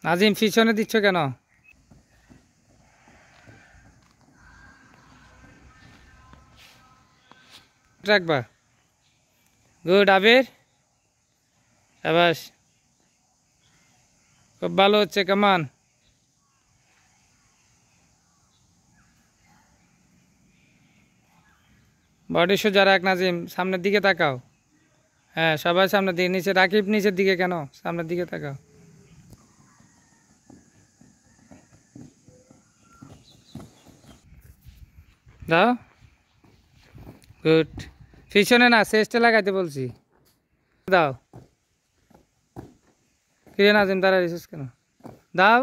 নাজিম পিছনে দিচ্ছ কেন? রাখবা। গুড আবির, শাবাশ, খুব ভালো হচ্ছে, কামান। বডি সোজা রাখ নাজিম, সামনের দিকে তাকাও। হ্যাঁ সবাই সামনের দিকে, নিচে রাকিব নিচের দিকে কেন, সামনের দিকে তাকাও। দাও, গুড। পিছনে না, শেষটা লাগাইতে বলছি। দাও। কিরে নাজিম দাঁড়া রিসেস কেন? দাও।